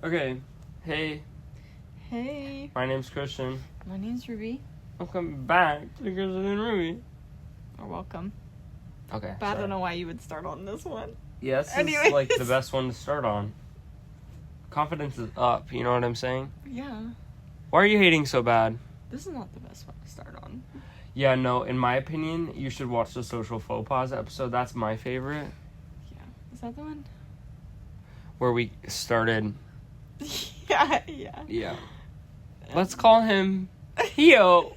Okay. Hey, Hey, my name's Christian. my name's Ruby. Welcome back to Christian and Ruby. Or welcome. Okay. But I don't know why you would start on this one. Yeah, this Anyways. is like the best one to start on. Confidence is up, you know what I'm saying? Yeah. Why are you hating so bad? This is not the best one to start on. Yeah, no, in my opinion, you should watch the Social Faux Pas episode. That's my favorite. Yeah. Is that the one? Where we started. Yeah. Yeah. Let's call him Hio.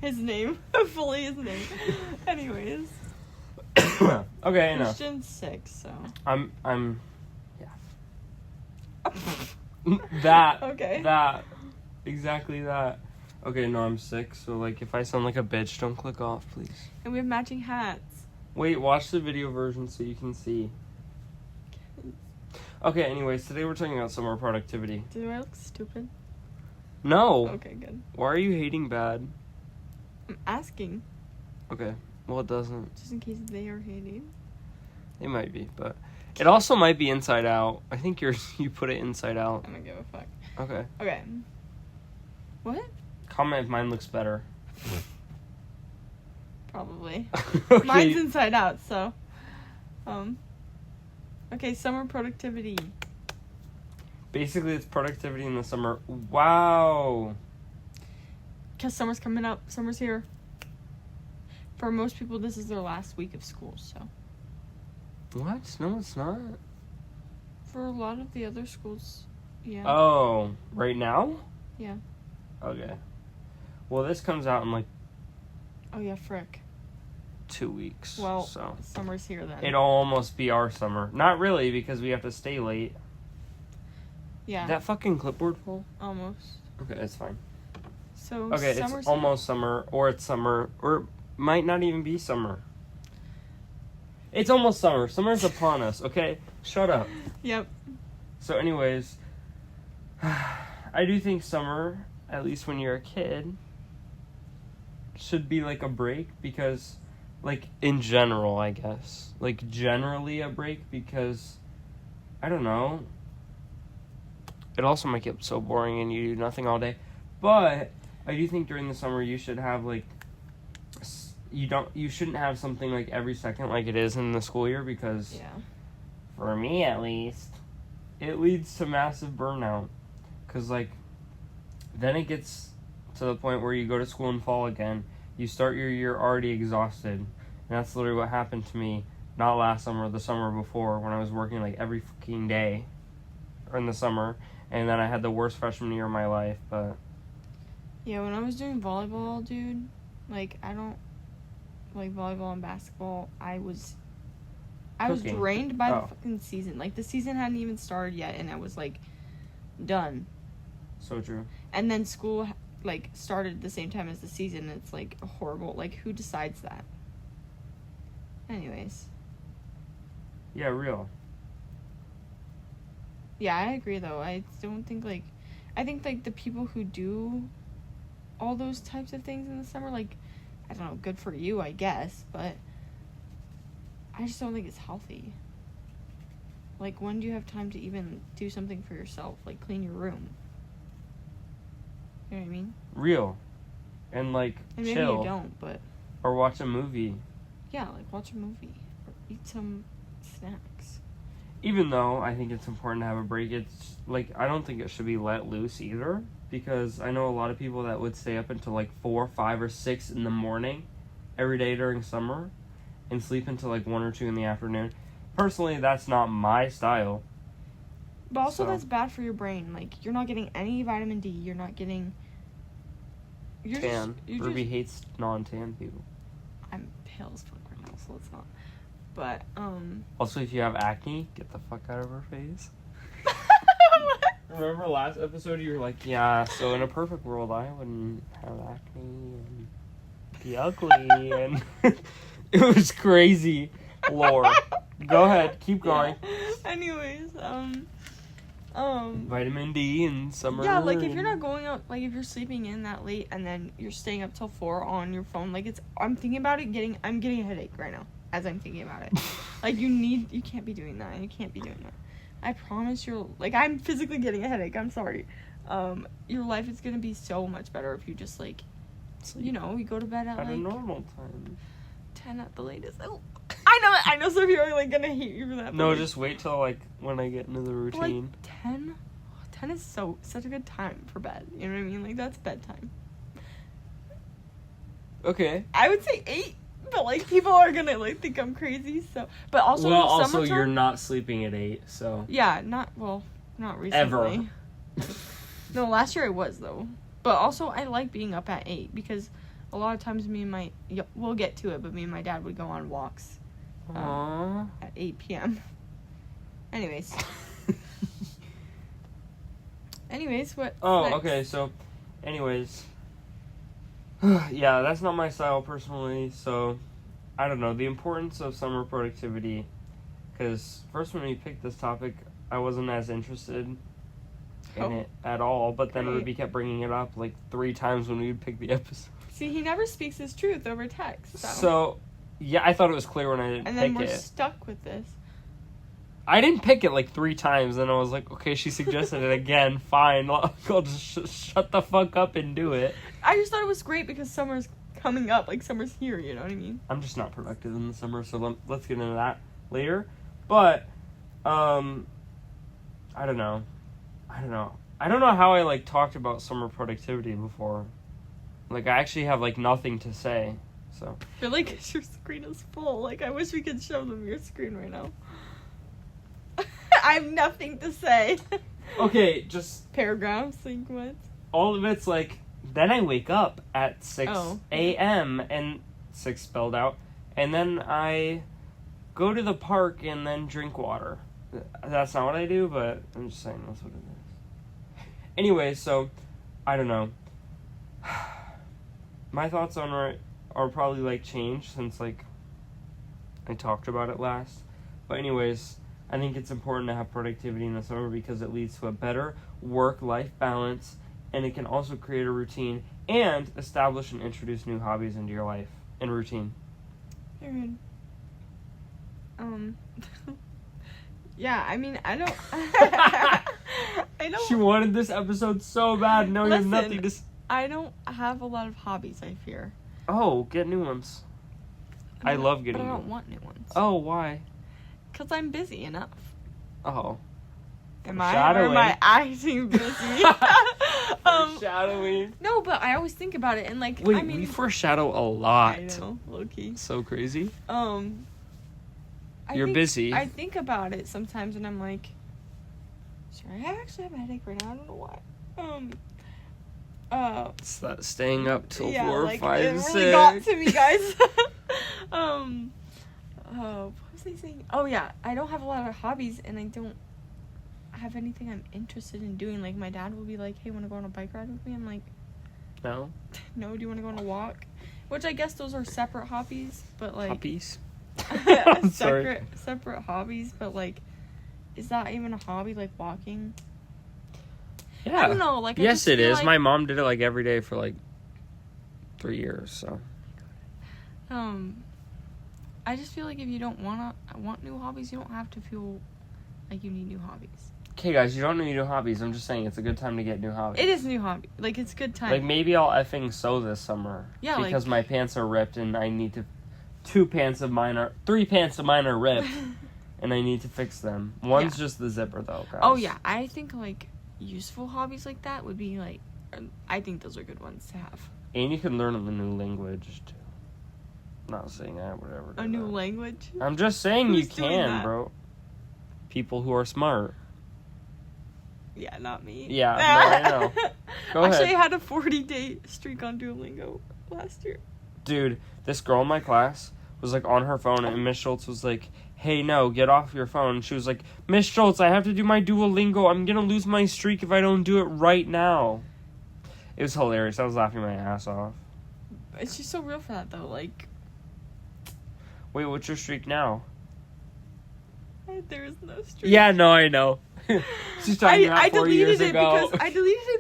His name. Fully his name. Anyways. Okay, no. Christian's 6, so. I'm that. Okay. That. Exactly that. Okay, no, I'm 6, so like if I sound like a bitch, don't click off, please. And we have matching hats. Wait, watch the video version so you can see. Okay, anyways, today we're talking about summer productivity. Do I look stupid? No. Okay, good. Why are you hating bad? I'm asking. Okay. Well, it doesn't. Just in case they are hating. It might be, but it also might be inside out. I think you put it inside out. I don't give a fuck. Okay. Okay. What? Comment if mine looks better. Probably. Okay. Mine's inside out, so. Okay, summer productivity. Basically, it's productivity in the summer. Wow. Because summer's coming up. Summer's here. For most people, this is their last week of school, so. What? No, it's not. For a lot of the other schools, yeah. Oh, right now? Yeah. Okay. Well, this comes out in like Oh, yeah, frick. 2 weeks. Well, so summer's here then. it'll almost be our summer. Not really, because we have to stay late. Yeah, That fucking clipboard full? almost. Okay, it's fine. So, Okay, summer's it's almost summer, or it's summer, or it might not even be summer. It's almost summer. Summer's upon us, okay? Shut up. Yep. So anyways, I do think summer, at least when you're a kid, should be like a break because, like, in general, I guess. Like, generally a break because, I don't know. It also might get so boring and you do nothing all day. But I do think during the summer you should have, like, you shouldn't have something like every second like it is in the school year because, Yeah. for me at least, it leads to massive burnout. Because, like, then it gets to the point where you go to school in fall again. You start your year already exhausted. And that's literally what happened to me, not last summer, the summer before, when I was working, like, every fucking day in the summer. And then I had the worst freshman year of my life, but... Yeah, when I was doing volleyball, dude, like, I don't like volleyball and basketball. I was Cooking. drained by Oh. the fucking season. Like, the season hadn't even started yet, and I was, like, done. So true. And then school, like, started at the same time as the season. It's, like, horrible. Like, who decides that? Anyways. Yeah, real. Yeah, I agree, though. I don't think, like... I think, like, the people who do all those types of things in the summer, like... I don't know, good for you, I guess, but... I just don't think it's healthy. Like, when do you have time to even do something for yourself? Like, clean your room. You know what I mean? Real. And, like, And maybe chill. you don't, but... Or watch a movie. Yeah, like, watch a movie. Or eat some snacks. Even though I think it's important to have a break, it's, like, I don't think it should be let loose either. Because I know a lot of people that would stay up until, like, 4, 5, or 6 in the morning every day during summer and sleep until, like, 1 or 2 in the afternoon. Personally, that's not my style. But also, So- that's bad for your brain. Like, you're not getting any vitamin D. You're not getting... Tan. You're Ruby just... hates non-tan people. I'm pale as fuck right now, so it's not. But, Also, if you have acne, get the fuck out of her face. Remember last episode you were like, yeah, so in a perfect world I wouldn't have acne and be ugly and it was crazy lore. Go ahead, keep going. Yeah. Anyways, Vitamin D in summer. yeah, like if you're not going out, like if you're sleeping in that late and then you're staying up till 4 on your phone, like I'm thinking about it I'm getting a headache right now as I'm thinking about it. Like you can't be doing that. You can't be doing that. I promise I'm physically getting a headache. I'm sorry. Your life is gonna be so much better if you just like, Sleep you know, you go to bed at at like a normal time. 10 at the latest. Oh, I know some people are like gonna hate you for that. No, but, just wait till like when I get into the like, like routine. 10 is such a good time for bed. You know what I mean? Like that's bedtime. Okay. I would say 8, but like people are gonna like think I'm crazy. So, but also Well, also summertime, you're not sleeping at 8, so yeah, not recently. ever. No, last year I was though. But also I like being up at 8 because a lot of times we'll get to it, but me and my dad would go on walks Aww. at 8 p.m. Anyways, what? Oh, next? okay. So, anyways, yeah, that's not my style personally. So, I don't know the importance of summer productivity. Because first, when we picked this topic, I wasn't as interested in it at all. But then Great. Ruby kept bringing it up like 3 times when we would pick the episode. See, he never speaks his truth over text. So, yeah, I thought it was clear when I didn't and then pick we're it. stuck with this. I didn't pick it like 3 times, and I was like, okay, she suggested it again. Fine, I'll just shut the fuck up and do it. I just thought it was great because summer's coming up, like summer's here. You know what I mean? I'm just not productive in the summer, so let's get into that later. But, I don't know. I don't know how I like talked about summer productivity before. Like I actually have like nothing to say. So. I feel like your screen is full. Like I wish we could show them your screen right now. I have nothing to say. Okay, just Paragraphs, like what? all of it's like. Then I wake up at 6 Oh. a.m. and 6 spelled out, and then I go to the park and then drink water. That's not what I do, but I'm just saying that's what it is. Anyway, so I don't know. My thoughts on it are probably like changed since like I talked about it last. But anyways, I think it's important to have productivity in the summer because it leads to a better work-life balance, and it can also create a routine and establish and introduce new hobbies into your life and routine. Period. Yeah, I mean, I don't. I don't. She wanted this episode so bad. No, you have Listen. nothing to. I don't have a lot of hobbies. I fear. Oh, get new ones. I love getting. But I new don't want new ones. Oh, why? Cause I'm busy enough. Oh. Am I acting busy? Foreshadowing. No, but I always think about it and like. Wait, I mean, we foreshadow a lot. I know, low key. So crazy. You're busy. I think about it sometimes and I'm like, sorry, I actually have a headache right now. I don't know why. It's that staying up till yeah, 4, like, 5, it 6. really got to me, guys. What was I saying? Oh yeah, I don't have a lot of hobbies and I don't have anything I'm interested in doing. Like my dad will be like, "Hey, want to go on a bike ride with me?" I'm like, No. "No, do you want to go on a walk?" Which I guess those are separate hobbies, but like Puppies. I'm sorry. separate hobbies, but like, is that even a hobby? Like walking? Yeah. I don't know. Like, I yes, just it feel is. like- My mom did it like every day for like 3 years. So. I just feel like if you don't want new hobbies, you don't have to feel like you need new hobbies. Okay, guys, you don't need new hobbies. I'm just saying it's a good time to get new hobbies. It is a new hobby. Like it's good time. Like maybe I'll effing sew this summer. Yeah, Because like- my pants are ripped and I need to. 3 pants of mine are ripped, and I need to fix them. One's just the zipper though, guys. Oh yeah, I think like useful hobbies like that would be like, I think those are good ones to have. And you can learn a new language too. Not saying I would ever do A new that. language. I'm just saying you Who's doing can, that? bro. People who are smart. Yeah, not me. Yeah, no, I know. Go Actually, ahead. I had a 40-day streak on Duolingo last year. Dude, this girl in my class was like on her phone, and Miss Schultz was like, "Hey, no, get off your phone." She was like, "Miss Schultz, I have to do my Duolingo. I'm gonna lose my streak if I don't do it right now." It was hilarious. I was laughing my ass off. It's just so real for that though. Like, Wait, what's your streak now? there is no streak. Yeah, no, I know. She's talking about I 4 deleted years it ago.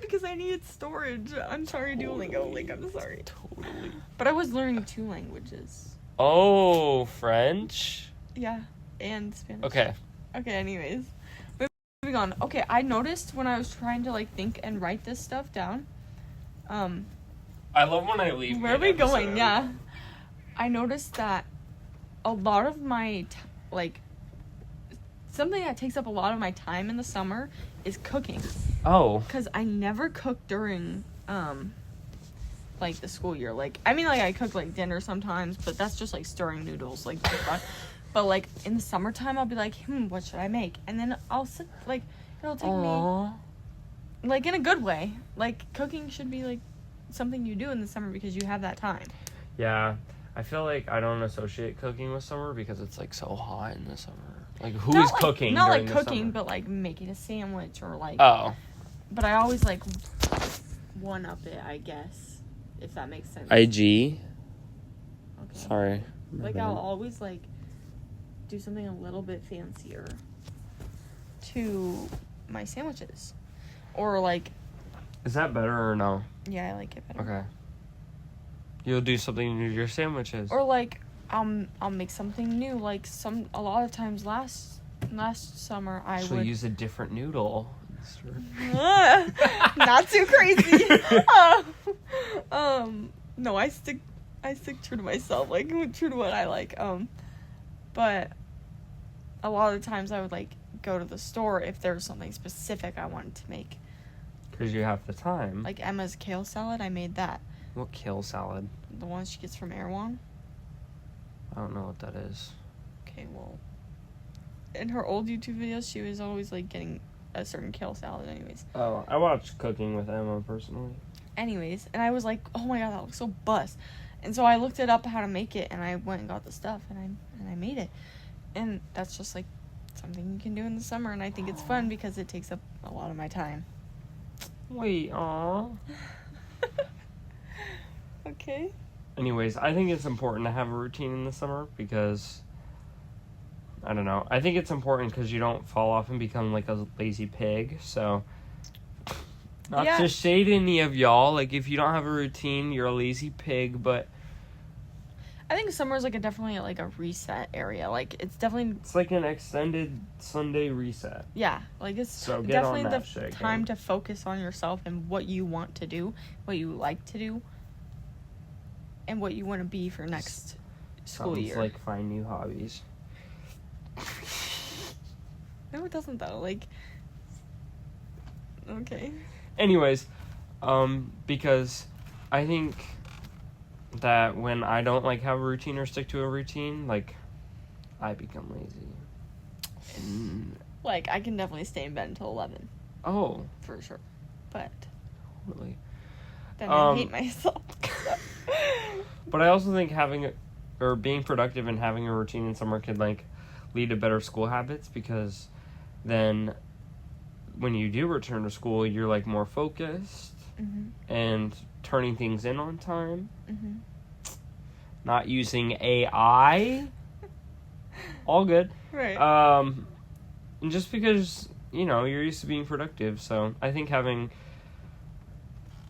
because I needed storage. I'm sorry, Duolingo. Like, I'm sorry. Totally. But I was learning 2 languages. Oh, French? Yeah, and Spanish. Okay. Okay. Anyways. moving on. Okay, I noticed when I was trying to like think and write this stuff down. I love when I leave. Where are we going? Yeah. I noticed that a lot of my something that takes up a lot of my time in the summer is cooking. Oh. Cuz I never cook during like the school year. Like I mean like I cook like dinner sometimes, but that's just like stirring noodles like but like in the summertime I'll be like, what should I make? And then I'll sit like it'll take me like in a good way. Like cooking should be like something you do in the summer because you have that time. Yeah. I feel like I don't associate cooking with summer because it's like so hot in the summer. Like who's cooking? Not during like the cooking, summer? but like making a sandwich or like. Oh. But I always like one up it, I guess, if that makes sense. IG. Okay. Sorry. Like I'll always like do something a little bit fancier to my sandwiches, or like. Is that better or no? Yeah, I like it better. Okay. You'll do something to your sandwiches. Or like I'll make something new. Like a lot of times last summer I Actually would use a different noodle. Not too crazy. No, I stick true to myself, like true to what I like. But a lot of the times I would like go to the store if there was something specific I wanted to make. Because you have the time. Like Emma's kale salad, I made that. What kale salad? The one she gets from Erewhon. I don't know what that is. Okay, well, in her old YouTube videos, she was always like getting a certain kale salad. Anyways. Oh, I watched Cooking with Emma personally. Anyways, and I was like, oh my god, that looks so bust. And so I looked it up how to make it, and I went and got the stuff, and I made it. And that's just like something you can do in the summer, and I think it's fun because it takes up a lot of my time. Wait, aw. Okay. Anyways, I think it's important to have a routine in the summer because, I don't know, I think it's important because you don't fall off and become like a lazy pig, so, not to shade any of y'all, like if you don't have a routine, you're a lazy pig, but I think summer is like definitely like a reset area, like it's definitely... It's like an extended Sunday reset. Yeah, like it's so definitely the time to focus on yourself and what you want to do, what you like to do. And what you want to be for next school year. Like find new hobbies. No, it doesn't though. Like, okay. Anyways, because I think that when I don't like have a routine or stick to a routine, like I become lazy. And like I can definitely stay in bed until 11. Oh, for sure. But really, then I hate myself. But I also think being productive and having a routine in summer could like lead to better school habits because then when you do return to school, you're like more focused and turning things in on time. Not using AI. All good. Right. And just because, you're used to being productive, so I think having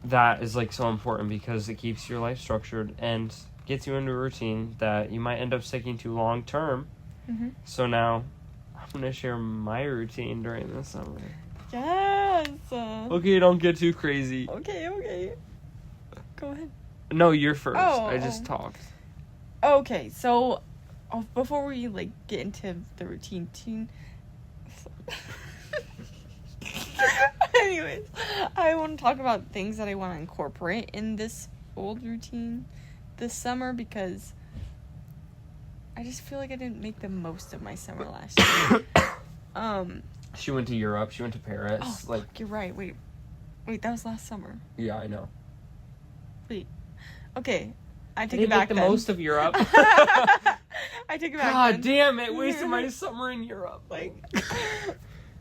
that is like so important because it keeps your life structured and gets you into a routine that you might end up sticking to long term. So now I'm gonna share my routine during the summer. Yes. Okay, don't get too crazy. Okay. Go ahead. No, you're first. Oh, I just talked. Okay, so before we like get into the routine, anyways, I want to talk about things that I want to incorporate in this old routine this summer because I just feel like I didn't make the most of my summer last year. She went to Europe. She went to Paris. Oh, fuck, you're right. Wait, that was last summer. Yeah, I know. Wait. Okay, I take it it back. Make the most of Europe. I take it back. God damn it! Wasted my summer in Europe. Like.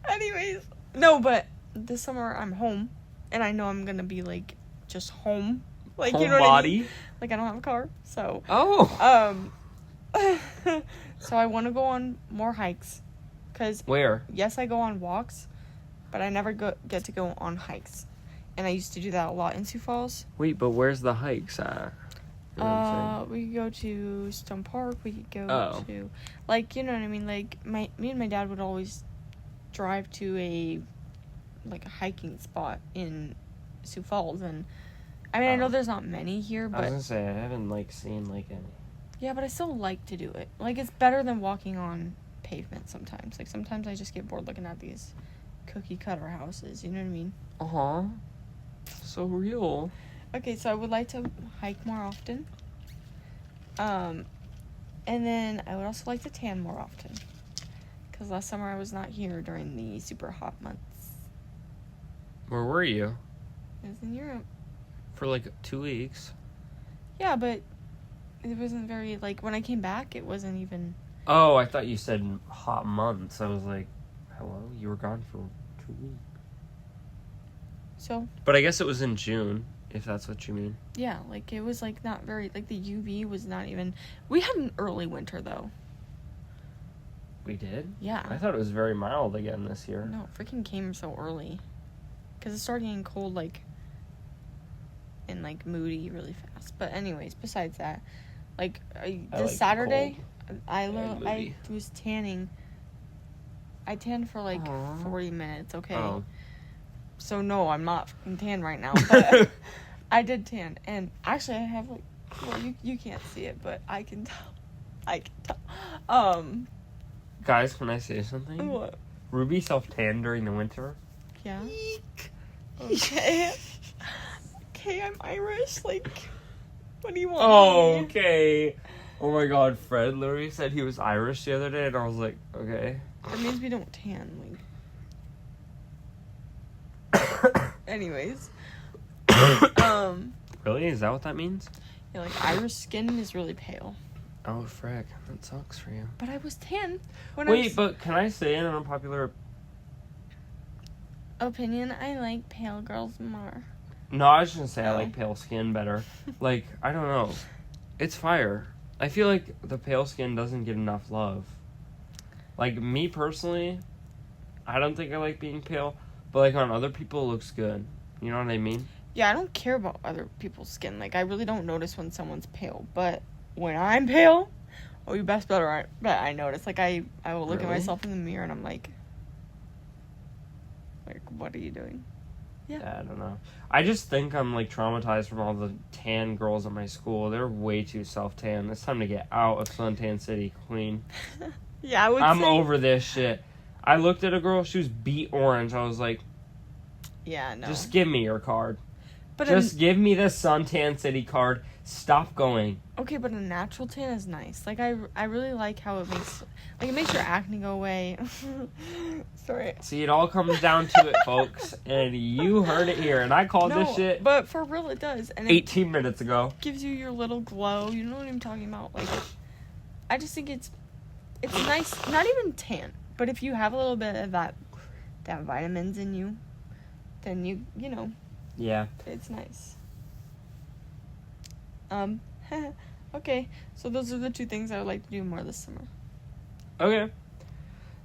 Anyways, no, but this summer I'm home, and I know I'm gonna be like just home, like home you know body. what I mean? Like I don't have a car, so. Oh. So I want to go on more hikes, cause. Where? Yes, I go on walks, but I never get to go on hikes, and I used to do that a lot in Sioux Falls. Wait, but where's the hikes at? We could go to Stone Park. We could go to, like, you know what I mean. Like me and my dad would always drive to a hiking spot in Sioux Falls, and I mean, I know there's not many here, I was but gonna say, I haven't, seen, any. yeah, but I still like to do it. It's better than walking on pavement sometimes. Sometimes I just get bored looking at these cookie cutter houses, you know what I mean? Uh-huh. So real. Okay, so I would like to hike more often. And then I would also like to tan more often. Because last summer I was not here during the super hot months. Where were you? I was in Europe. For, 2 weeks. Yeah, but it wasn't very, when I came back, it wasn't even... Oh, I thought you said hot months. I was like, hello? You were gone for 2 weeks. So... But I guess it was in June, if that's what you mean. Yeah, it was, not very... the UV was not even... We had an early winter, though. We did? Yeah. I thought it was very mild again this year. No, it freaking came so early. Because it started getting cold, and, moody really fast. But anyways, besides that, this Saturday, I was tanning. I tanned for, Aww. 40 minutes, okay? Oh. So, no, I'm not fucking tan right now, but I did tan. And actually, I have, well, you can't see it, but I can tell. I can tell. Guys, can I say something? What? Ruby self-tanned during the winter. Yeah. Okay. Okay, I'm Irish. What do you want? Oh, okay. Oh my god, Fred literally said he was Irish the other day, and I was like, okay. That means we don't tan. Anyways. Really? Is that what that means? Yeah, Irish skin is really pale. Oh, frick. That sucks for you. But I was tan when Wait, but can I say an unpopular... opinion? I like pale girls more. No, I was just gonna say I Oh. like pale skin better. I don't know. It's fire. I feel like the pale skin doesn't get enough love. Me personally, I don't think I like being pale, but on other people it looks good. You know what I mean? Yeah, I don't care about other people's skin. I really don't notice when someone's pale, but when I'm pale, oh, you best bet I notice. I will look at Really? myself in the mirror and I'm like, what are you doing? Yeah, I don't know. I just think I'm traumatized from all the tan girls at my school. They're way too self-tan. It's time to get out of Suntan City, Queen. Yeah, I'm over this shit. I looked at a girl, she was beet orange. I was like, yeah, no. just give me your card. But Just give me the Suntan City card. Stop going. okay, but a natural tan is nice. I really like how it makes it makes your acne go away. Sorry. See, it all comes down to it, folks. And you heard it here. And I called this shit But for real, it does. And it 18 minutes ago. gives you your little glow. You know what I'm talking about? I just think it's nice. Not even tan, but if you have a little bit of that vitamins in you, then you know. Yeah. It's nice. Okay, so those are the two things I would like to do more this summer. Okay.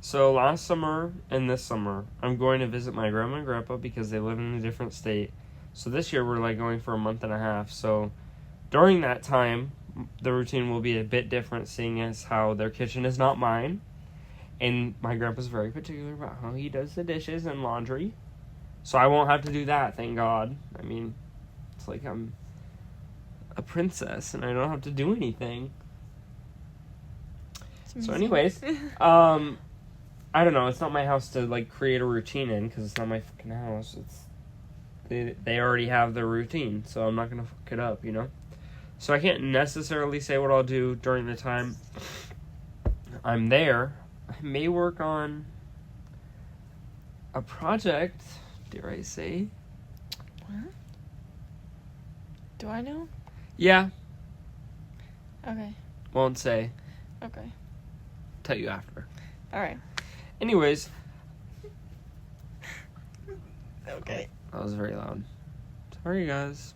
So last summer and this summer, I'm going to visit my grandma and grandpa because they live in a different state. So this year we're going for a month and a half. So during that time, the routine will be a bit different, seeing as how their kitchen is not mine. And my grandpa's very particular about how he does the dishes and laundry. So I won't have to do that, thank God. I mean, it's like I'm a princess and I don't have to do anything. So anyways, I don't know, it's not my house to create a routine in because it's not my fucking house. They already have their routine, so I'm not going to fuck it up, you know? So I can't necessarily say what I'll do during the time I'm there. I may work on a project, dare I say. What? Do I know? Yeah, Okay. won't say. Okay. Tell you after. Alright. Anyways, Okay. that was very loud. Sorry, guys.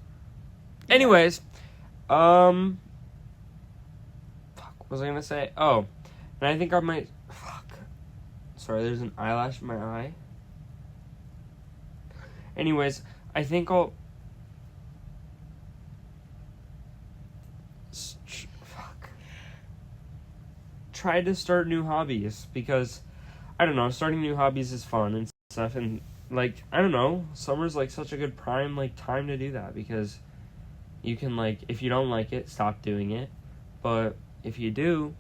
Anyways, fuck, what was I gonna say? Oh, and I think I might, sorry, there's an eyelash in my eye. Anyways, I think I'll, try to start new hobbies because I don't know, starting new hobbies is fun and stuff, and like, I don't know, summer's like such a good prime like time to do that, because you can, like, if you don't like it, stop doing it, but if you do,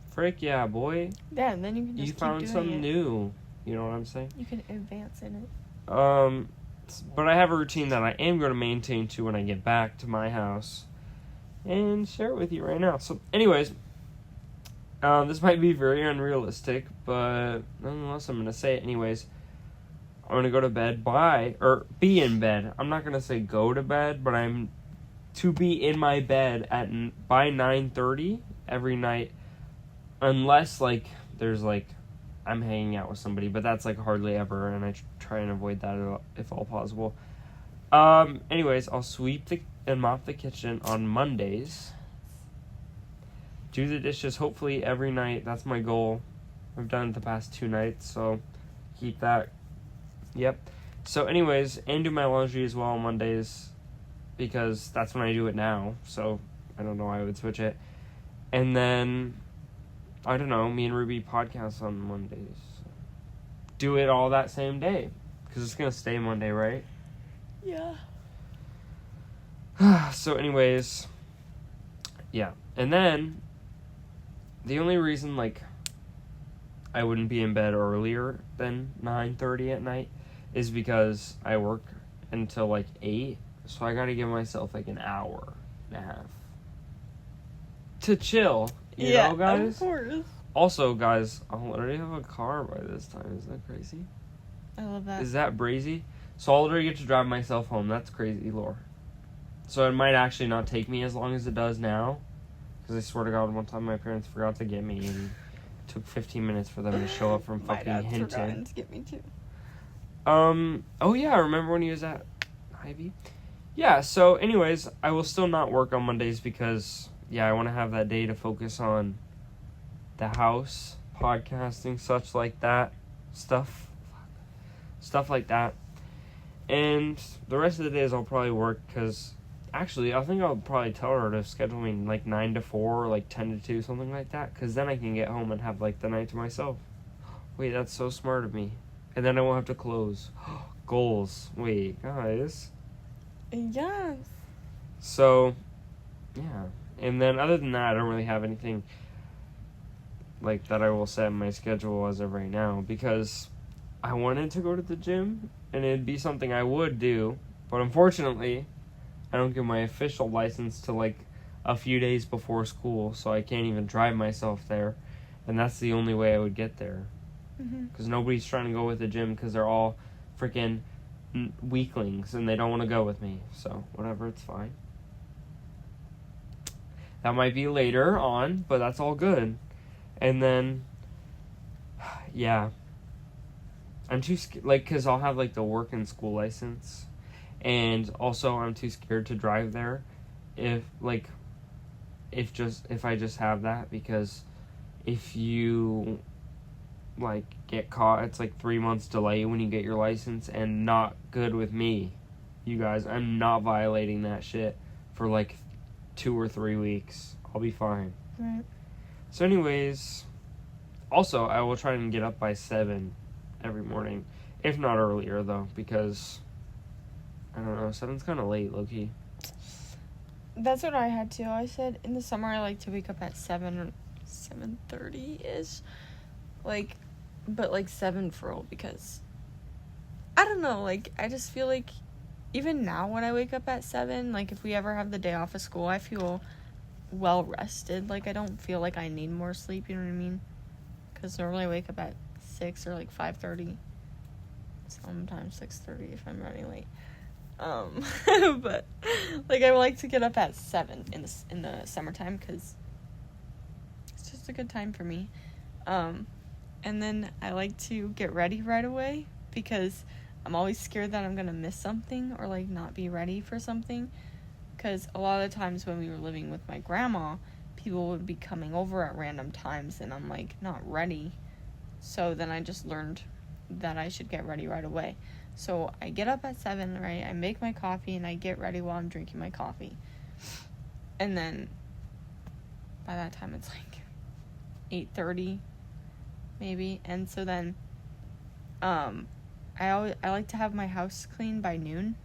frick yeah, boy, Yeah, and then you can just you keep found doing something it. new. You know what I'm saying? You can advance in it. But I have a routine that I am going to maintain to when I get back to my house, and share it with you right now. So, anyways, this might be very unrealistic, but nonetheless, I'm going to say it anyways. I'm going to go to bed be in bed. I'm not going to say go to bed, but I'm to be in my bed by 9:30 every night, unless, like, there's, like, I'm hanging out with somebody, but that's, like, hardly ever, and I try and avoid that if all possible. Anyways, I'll sweep and mop the kitchen on Mondays. Do the dishes hopefully every night. That's my goal. I've done it the past 2 nights, so keep that. Yep. So anyways, and do my laundry as well on Mondays, because that's when I do it now, so I don't know why I would switch it. And then, I don't know, me and Ruby podcast on Mondays. Do it all that same day, because it's going to stay Monday, right? Yeah. So anyways, yeah. And then, the only reason, like, I wouldn't be in bed earlier than 9:30 at night is because I work until, like, 8, so I gotta give myself, like, an hour and a half to chill, you know, guys? Of course. Also, guys, I'll already have a car by this time. Isn't that crazy? I love that. Is that brazy? So I'll already get to drive myself home. That's crazy, lore. So it might actually not take me as long as it does now. Because I swear to God, one time my parents forgot to get me, and it took 15 minutes for them to show up from fucking Hinton. My dad forgot to get me too. Oh yeah, remember when he was at Ivy? Yeah, so anyways, I will still not work on Mondays because, yeah, I want to have that day to focus on the house, podcasting, such like that, stuff like that. And the rest of the days I'll probably work, because, actually, I think I'll probably tell her to schedule me, like, 9 to 4, or, like, 10 to 2, something like that, because then I can get home and have, like, the night to myself. Wait, that's so smart of me. And then I won't have to close. Goals. Wait, guys. Yes. So, yeah. And then other than that, I don't really have anything like that I will set in my schedule as of right now, because I wanted to go to the gym and it'd be something I would do, but unfortunately I don't get my official license till like a few days before school, so I can't even drive myself there, and that's the only way I would get there, because nobody's trying to go with the gym because they're all freaking weaklings and they don't want to go with me. So whatever, it's fine. That might be later on, but that's all good. And then, yeah, I'm too scared, like, because I'll have, like, the work and school license, and also I'm too scared to drive there if I just have that, because if you, like, get caught, it's, like, 3 months delay when you get your license, and not good with me, you guys. I'm not violating that shit for, like, 2 or 3 weeks. I'll be fine. Right. So anyways, also, I will try and get up by 7 every morning. If not earlier, though, because, I don't know, 7's kind of late, low-key. That's what I had, too. I said in the summer I like to wake up at 7 or 7:30-ish. Like, but, like, 7 for real, because, I don't know, like, I just feel like, even now when I wake up at 7, like, if we ever have the day off of school, I feel well rested. Like, I don't feel like I need more sleep, you know what I mean? Because normally I wake up at 6 or, like, 5:30. Sometimes 6:30 if I'm running late. But, like, I like to get up at 7 in the summertime, because it's just a good time for me. And then I like to get ready right away, because I'm always scared that I'm going to miss something or, like, not be ready for something. Because a lot of the times when we were living with my grandma, people would be coming over at random times, and I'm, like, not ready. So then I just learned that I should get ready right away. So I get up at 7, right? I make my coffee, and I get ready while I'm drinking my coffee. And then by that time, it's, like, 8:30. maybe. And so then, I like to have my house clean by noon.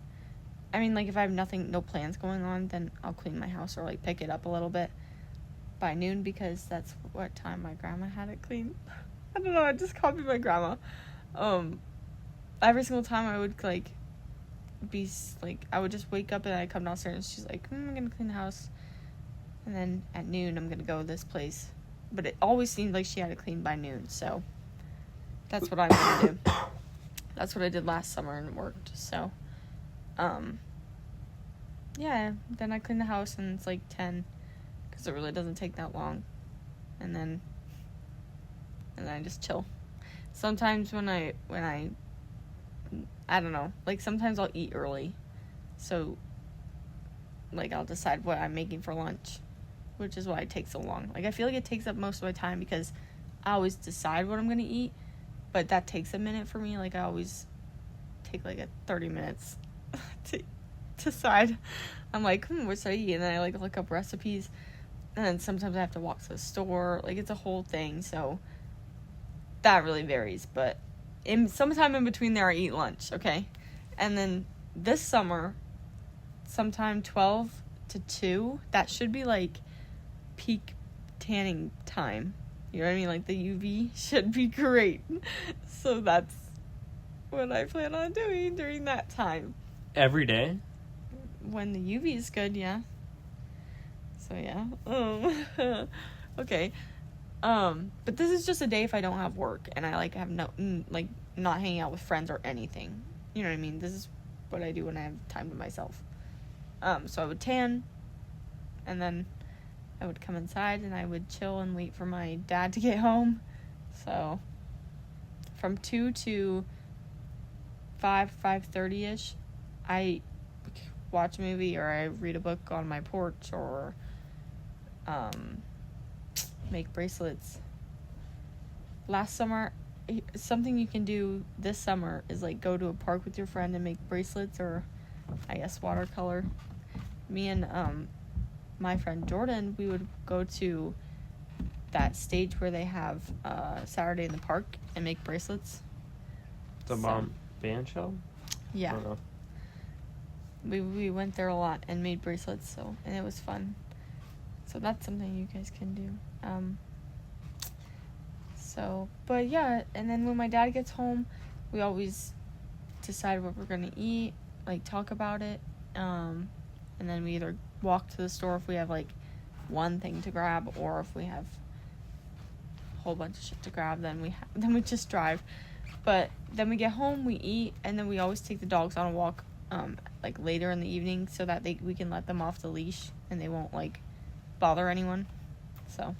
I mean, like, if I have no plans going on, then I'll clean my house or, like, pick it up a little bit by noon, because that's what time my grandma had it clean. I don't know, I just copied my grandma. Every single time I would, like, I would just wake up and I'd come downstairs and she's like, I'm gonna clean the house. And then at noon, I'm gonna go to this place. But it always seemed like she had it cleaned by noon, so that's what I'm gonna do. That's what I did last summer and it worked, so. Yeah, then I clean the house and it's like 10, because it really doesn't take that long. And then I just chill. Sometimes when I don't know, like, sometimes I'll eat early, so, like, I'll decide what I'm making for lunch, which is why it takes so long. Like, I feel like it takes up most of my time because I always decide what I'm gonna eat, but that takes a minute for me. Like, I always take, like, 30 minutes to decide. I'm like, what should I eat? And then I, like, look up recipes, and then sometimes I have to walk to the store. Like, it's a whole thing, so that really varies, but sometime in between there I eat lunch, okay? And then this summer, sometime 12 to 2, that should be, like, peak tanning time. You know what I mean? Like, the UV should be great. So that's what I plan on doing during that time. Every day? When the UV is good, yeah. So, yeah. Okay. But this is just a day if I don't have work and I, like, have not hanging out with friends or anything. You know what I mean? This is what I do when I have time to myself. So I would tan, and then I would come inside and I would chill and wait for my dad to get home. So from 2 to 5:30ish, I watch a movie or I read a book on my porch or make bracelets. Last summer, something you can do this summer is, like, go to a park with your friend and make bracelets or, I guess, watercolor. Me and my friend Jordan, we would go to that stage where they have Saturday in the park and make bracelets. The band shell? Yeah. I don't know. We went there a lot and made bracelets, and it was fun. So that's something you guys can do. But yeah, and then when my dad gets home, we always decide what we're gonna eat, like, talk about it, and then we either walk to the store if we have, like, one thing to grab, or if we have a whole bunch of shit to grab, then we just drive. But then we get home, we eat, and then we always take the dogs on a walk, like, later in the evening, so that we can let them off the leash and they won't, like, bother anyone. So,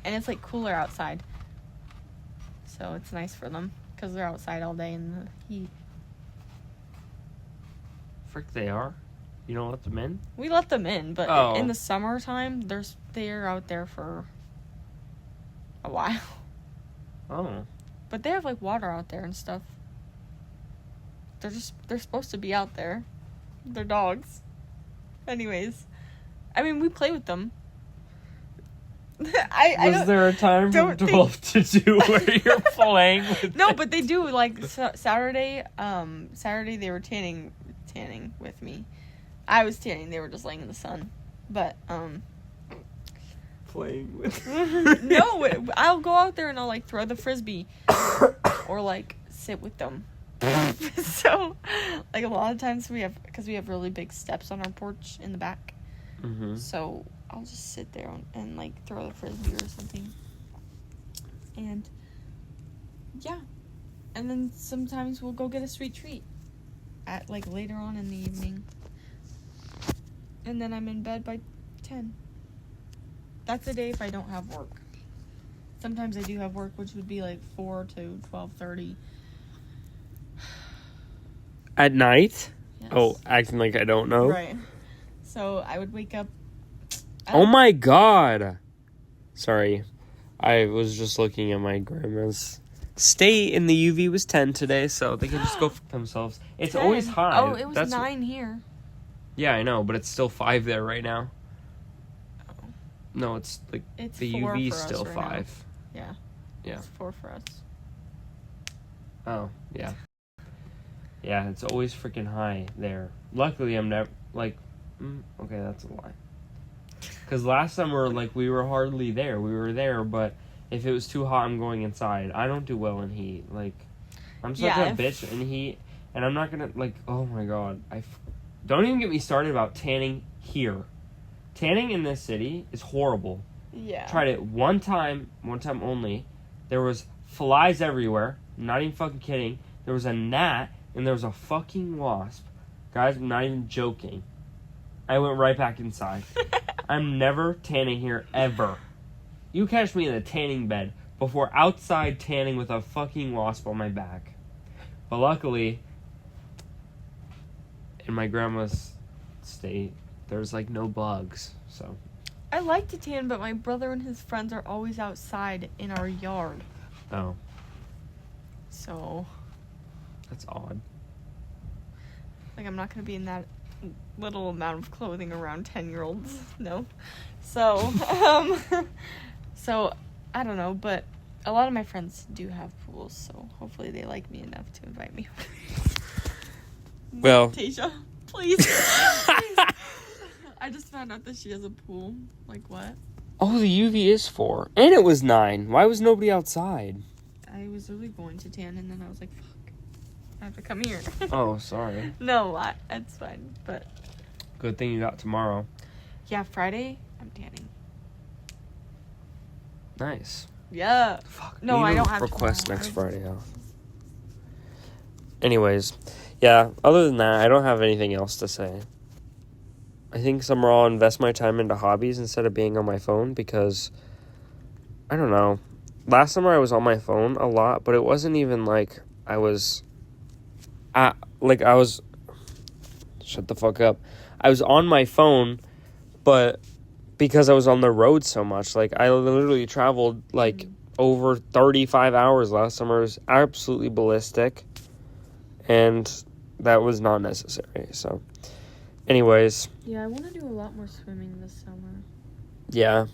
and it's, like, cooler outside, so it's nice for them because they're outside all day in the heat. Frick, they are? You don't let them in? We let them in, but in the summertime, they're out there for a while. Oh. But they have, like, water out there and stuff. They're supposed to be out there. They're dogs. Anyways, I mean, we play with them. Was there a time from 12 to 2 where you're playing with No, it? but they do, like, Saturday they were tanning with me. I was tanning, they were just laying in the sun. But, Playing with no, I'll go out there and I'll, like, throw the frisbee. Or, like, sit with them. So, like, a lot of times because we have really big steps on our porch in the back. Mm-hmm. So I'll just sit there and like throw the frisbee or something. And yeah, and then sometimes we'll go get a sweet treat at, like, later on in the evening. And then I'm in bed by 10. That's a day if I don't have work. Sometimes I do have work, which would be like 4 to 12:30. At night? Yes. Oh, acting like I don't know? Right. So I would wake up. Oh my god! Sorry. I was just looking at my grandma's state, and the UV was 10 today, so they can just go for themselves. It's 10. always high. Oh, it was 9 here. Yeah, I know, but it's still 5 there right now. Oh. No, it's like It's the 4 UV for is us still right 5. now. Yeah. Yeah. It's 4 for us. Oh, yeah. Yeah, it's always freaking high there. Luckily, I'm never, like, okay, that's a lie. Because last summer, like, we were hardly there. We were there, but if it was too hot, I'm going inside. I don't do well in heat. Like, I'm such a bitch in heat, and I'm not gonna, like, oh my god. Don't even get me started about tanning here. Tanning in this city is horrible. Yeah. Tried it one time only. There was flies everywhere. Not even fucking kidding. There was a gnat, and there was a fucking wasp. Guys, I'm not even joking. I went right back inside. I'm never tanning here, ever. You catch me in a tanning bed before outside tanning with a fucking wasp on my back. But luckily, in my grandma's state, there's like no bugs, so. I like to tan, but my brother and his friends are always outside in our yard. Oh. So. That's odd. Like, I'm not going to be in that little amount of clothing around 10-year-olds. No. So, so, I don't know, but a lot of my friends do have pools, so hopefully they like me enough to invite me. Well. Tasha, please. Please. I just found out that she has a pool. Like, what? Oh, the UV is 4. And it was 9. Why was nobody outside? I was really going to tan, and then I was like, fuck. I have to come here. Oh, sorry. No, it's fine, but. Good thing you got tomorrow. Yeah, Friday, I'm tanning. Nice. Yeah. Fuck. No, I don't have request tomorrow. next Friday off. Anyways, yeah, other than that, I don't have anything else to say. I think summer I'll invest my time into hobbies instead of being on my phone because, I don't know. Last summer I was on my phone a lot, but it wasn't even like I was... Shut the fuck up. I was on my phone, but because I was on the road so much, like, I literally traveled, like, over 35 hours last summer. It was absolutely ballistic, and that was not necessary, so... Anyways. Yeah, I want to do a lot more swimming this summer. Yeah.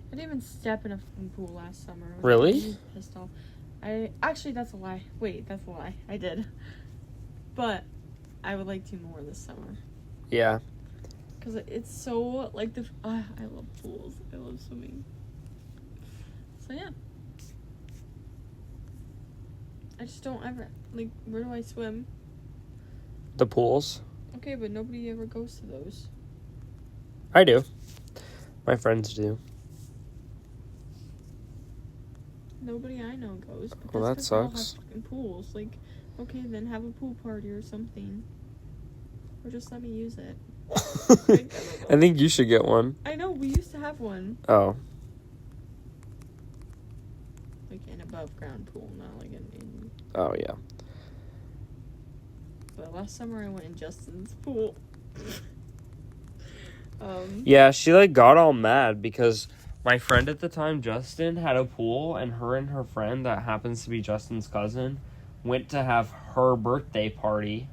I didn't even step in a fucking pool last summer. I was Really? really pissed off. Actually, that's a lie. Wait, that's a lie. I did. But I would like to more this summer. Yeah. Because it's so, like, I love pools. I love swimming. So, yeah. I just don't ever, like, where do I swim? The pools? Okay, but nobody ever goes to those. I do. My friends do. Nobody I know goes. But Well, that that's 'cause they all sucks. have fucking pools. Like, okay, then have a pool party or something. Or just let me use it. Like, I think you should get one. I know, we used to have one. Oh. Like an above ground pool, not like in. Oh, yeah. But last summer I went in Justin's pool. Yeah, she, like, got all mad because my friend at the time, Justin, had a pool, and her friend, that happens to be Justin's cousin, went to have her birthday party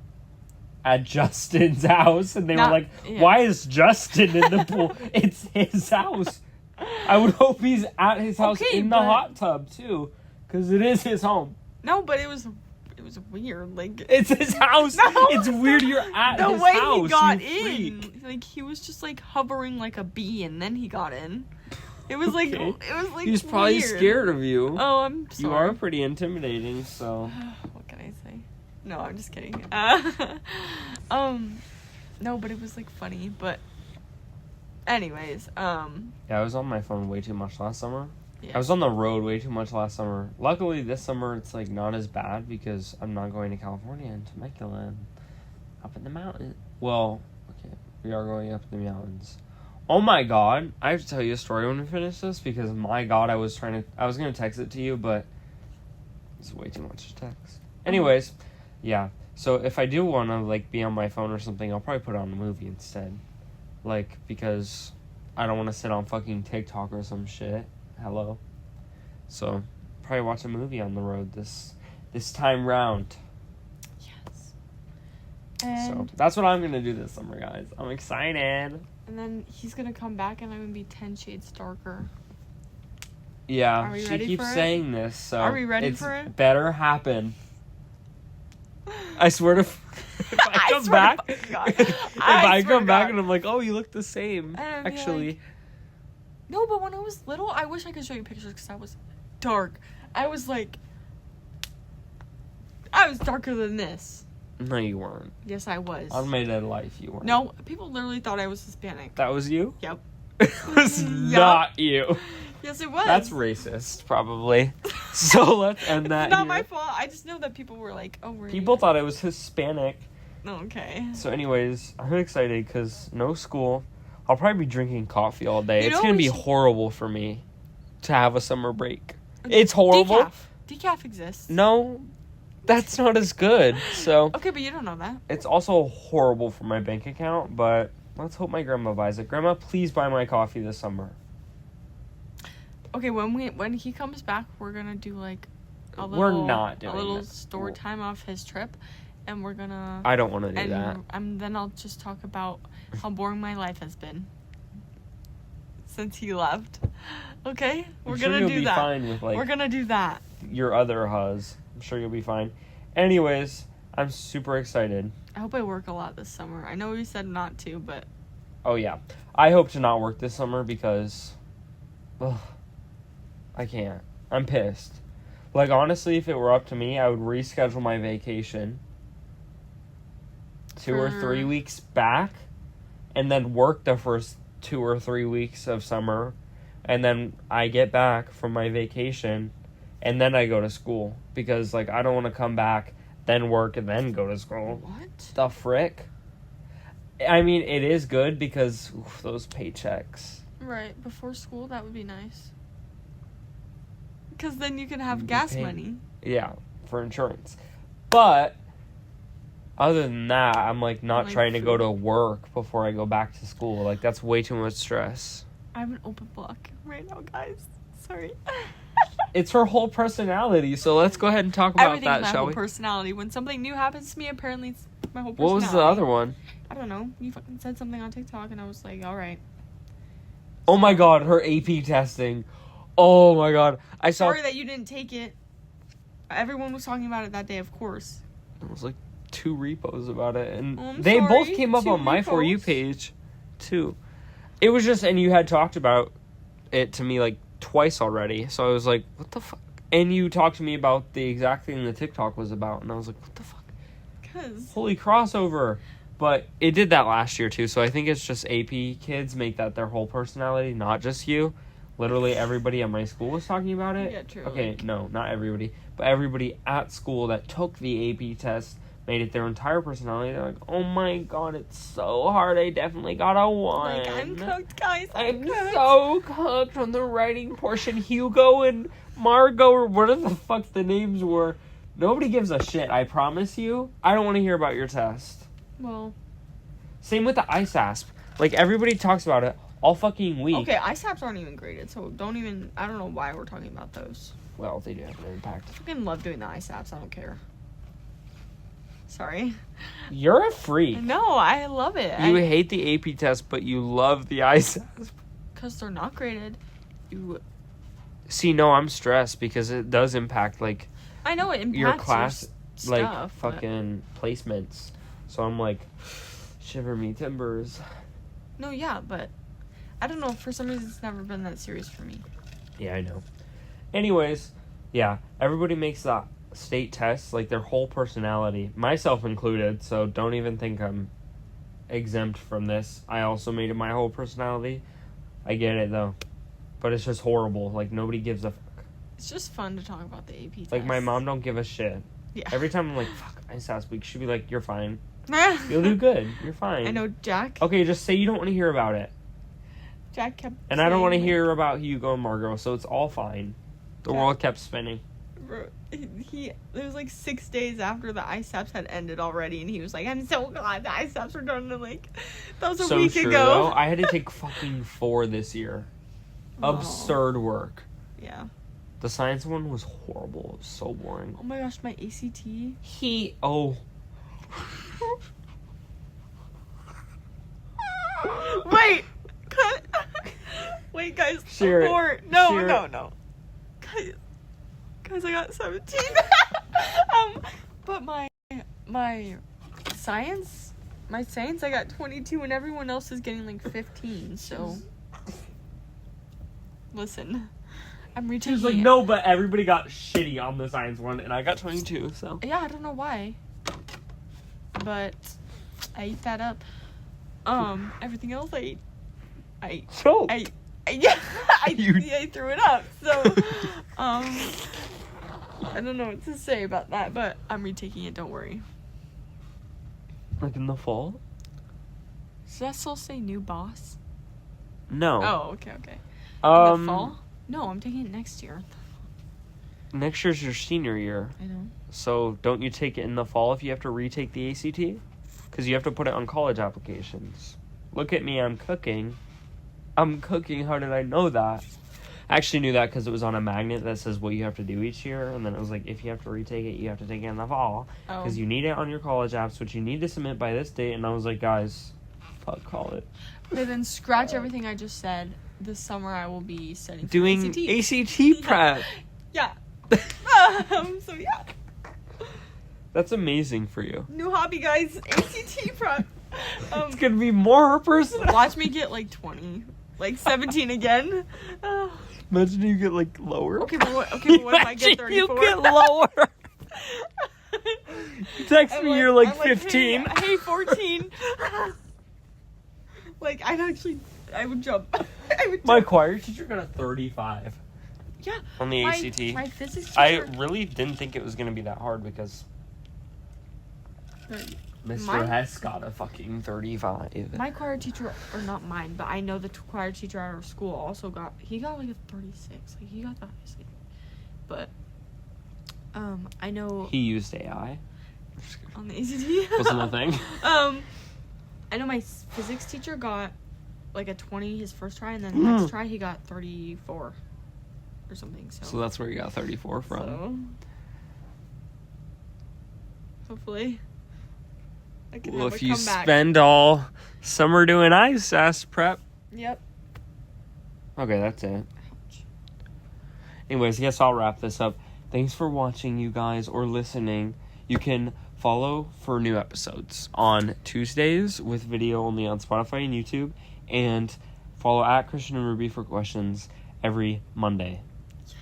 at Justin's house, and they were like, why is Justin in the pool? It's his house. I would hope he's at his house in the hot tub, too, because it is his home. No, but it was weird. Like, it's his house. No. It's weird you're at his house. The way he got in, like, he was just like hovering like a bee, and then he got in. It was like it was like he's probably weird. scared of you. Oh, I'm sorry. You are pretty intimidating, so. What can I say? No, I'm just kidding. No, but it was like funny. But, anyways, Yeah, I was on my phone way too much last summer. Yeah. I was on the road way too much last summer. Luckily, this summer it's like not as bad because I'm not going to California and Temecula and up in the mountains. Well, okay, we are going up in the mountains. Oh my god, I have to tell you a story when we finish this because my god, I was gonna text it to you, but it's way too much to text. Anyways, yeah. So if I do want to like be on my phone or something, I'll probably put on a movie instead, like because I don't want to sit on fucking TikTok or some shit. Hello. So, probably watch a movie on the road this time round. Yes. So, that's what I'm going to do this summer, guys. I'm excited. And then he's going to come back and I'm going to be 10 shades darker. Yeah, Are we she ready keeps for it? saying this, so Are we ready it's for it? better happen. I swear to if I I come swear to back, fucking God. if I I swear to come back God. and I'm like, oh, you look the same. And I'd be Actually, like- No, but when I was little, I wish I could show you pictures because I was dark. I was darker than this. no, you weren't. Yes, I was. On my dead life, you weren't. No, people literally thought I was Hispanic. That was you? Yep. It was Yup. not you. Yes, it was. That's racist, probably. So let's end that It's not here. my fault. I just know that people were like, "Oh, we're People thought I was Hispanic. okay." So anyways, I'm excited because no school. I'll probably be drinking coffee all day. You It's know going to we be should- horrible for me to have a summer break. It's horrible. Decaf exists. No, that's not as good. So Okay, but you don't know that. it's also horrible for my bank account, but let's hope my grandma buys it. Grandma, please buy my coffee this summer. Okay, when he comes back, we're gonna do like a We're little, not doing a little that. story time off his trip, and we're gonna. I don't want to do that. And then I'll just talk about how boring my life has been since he left. Okay, we're I'm sure gonna you'll do be that. fine with We're gonna do that. your other hus. I'm sure you'll be fine. Anyways, I'm super excited. I hope I work a lot this summer. I know we said not to, but Oh yeah, I hope to not work this summer because, ugh, I can't. I'm pissed. Like honestly, if it were up to me, I would reschedule my vacation 2 or 3 For- weeks back, and then work the first 2 or 3 weeks of summer, and then I get back from my vacation, and then I go to school because like I don't want to come back, then work, and then go to school. what? The frick? I mean, it is good because those paychecks. Right before school, that would be nice. Because then you can have You gas pay- money. Yeah, for insurance. But other than that, I'm like not Like trying to go food. to work before I go back to school. Like that's way too much stress. I have an open book right now, guys. Sorry. It's her whole personality, so let's go ahead and talk about Everything's that, my shall whole we? personality. When something new happens to me, apparently it's my whole What personality. was the other one? I don't know. You fucking said something on TikTok, and I was like, all right. Oh my god, her AP testing. Oh my god. I saw Sorry that you didn't take it. Everyone was talking about it that day, of course. There was like 2 repos about it, and I'm they sorry, both came up 2 on my For You repos. page, too. It was just, and you had talked about it to me like twice already, so I was like, what the fuck? And you talked to me about the exact thing the TikTok was about, and I was like, what the fuck? Because Holy crossover. But it did that last year, too, so I think it's just AP kids make that their whole personality, not just you. Literally everybody at my school was talking about it. Yeah, true, Okay, like- no, not everybody. But everybody at school that took the AP test made it their entire personality. They're like, oh my god, it's so hard. I definitely got a 1. like, I'm cooked, guys. I'm cooked. so cooked on the writing portion. Hugo and Margot, or whatever the fuck the names were. Nobody gives a shit, I promise you. I don't want to hear about your test. Well, Same with the ISASP. Like, everybody talks about it all fucking week. okay, ISAPs aren't even graded, so don't even. I don't know why we're talking about those. Well, they do have an impact. I fucking love doing the ISAPs. I don't care. Sorry. You're a freak. No, I love it. You hate the AP test, but you love the ISASP. Because they're not graded. You. See, no, I'm stressed because it does impact, like, I know it impacts your class, like, stuff, but- fucking placements. So I'm like, shiver me timbers. No, yeah, but I don't know. For some reason, it's never been that serious for me. Yeah, I know. Anyways, yeah, everybody makes the state tests, like, their whole personality, myself included, so don't even think I'm exempt from this. I also made it my whole personality. I get it, though. But it's just horrible. Like, nobody gives a fuck. It's just fun to talk about the AP test. Like, my mom don't give a shit. Yeah. Every time I'm like, fuck, ISASP week, she'd be like, you're fine. You'll do good. You're fine. I know Jack. Okay, just say you don't want to hear about it. Jack kept. And I don't want to saying, hear about Hugo and Margot, so it's all fine. The Yeah. world kept spinning. Bro, he it was like 6 days after the ISAPs had ended already, and he was like, "I'm so glad the ISAPs were done." And like, that was a So week true, ago. though. I had to take fucking 4 this year. Oh. Absurd work. Yeah. The science one was horrible. It was so boring. Oh my gosh, my ACT. Oh. Wait, cut. Wait, guys. Share it. abort. No, Share it. no, no. Guys, I got 17. But my science, I got 22, and everyone else is getting like 15. So, listen, I'm retaking. She's like, no, but everybody got shitty on the science one, and I got 22. So Yeah, I don't know why, but I ate that up. Everything else I so I threw it up. So, I don't know what to say about that, but I'm retaking it. Don't worry. like in the fall? Does that still say new boss? No. Oh, okay. In the Um, fall? No, I'm taking it next year. next year's your senior year. I know. So don't you take it in the fall if you have to retake the ACT? Because you have to put it on college applications. Look at me, I'm cooking. How did I know that? I actually knew that because it was on a magnet that says what you have to do each year. And then it was like, if you have to retake it, you have to take it in the fall. Because you need it on your college apps, which you need to submit by this date. And I was like, guys, fuck college. Okay, then scratch everything I just said. This summer I will be studying for Doing ACT prep. Yeah. So yeah. That's amazing for you. New hobby, guys. ACT prep. It's going to be more personal. Watch me get like 20. Like 17 again. Imagine you get like lower. Okay, but what if I get 34? You get lower. Text me, you're like 15. Hey, 14. Like, I would jump. My choir teacher got a 35 Yeah. on the ACT. My physics teacher. I really didn't think it was going to be that hard because Mr. Hess got a fucking 35. My choir teacher, or not mine, but I know the choir teacher at our school also got like a 36. Like, he got that easy. But, I know. He used AI. On the ACT. Wasn't a thing. I know my physics teacher got like a 20 his first try, and then the next try he got 34 or something. So that's where you got 34 from. So, hopefully. Well, if you spend all summer doing ISAS prep. Yep. Okay, that's it. Ouch. Anyways, I guess I'll wrap this up. Thanks for watching, you guys, or listening. You can follow for new episodes on Tuesdays with video only on Spotify and YouTube. And follow at Christian and Ruby for questions every Monday. Yes.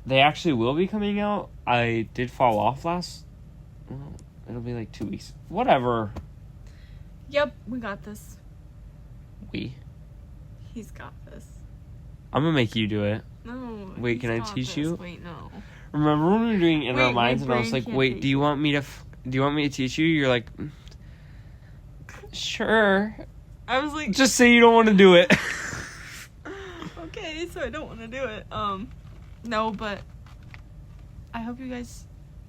They actually will be coming out. I did fall off it'll be like 2 weeks. Whatever. Yep, we got this. He's got this. I'm gonna make you do it. No. Wait, can I teach you? Wait, no. Remember when we were doing In Our Wait, Minds my and I was brain like, can't wait, take do you want me to teach you? You're like, sure. I was like, Just say you don't want to do it. okay, so I don't want to do it. No, but I hope you guys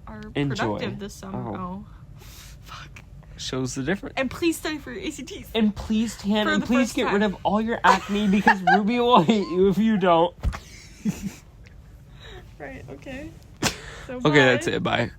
are productive this summer. Oh. Fuck. Shows the difference. And please study for your ACTs. And please tan For and the please first get time. rid of all your acne because Ruby will hate you if you don't. Right, okay. So Okay, bye. that's it. Bye.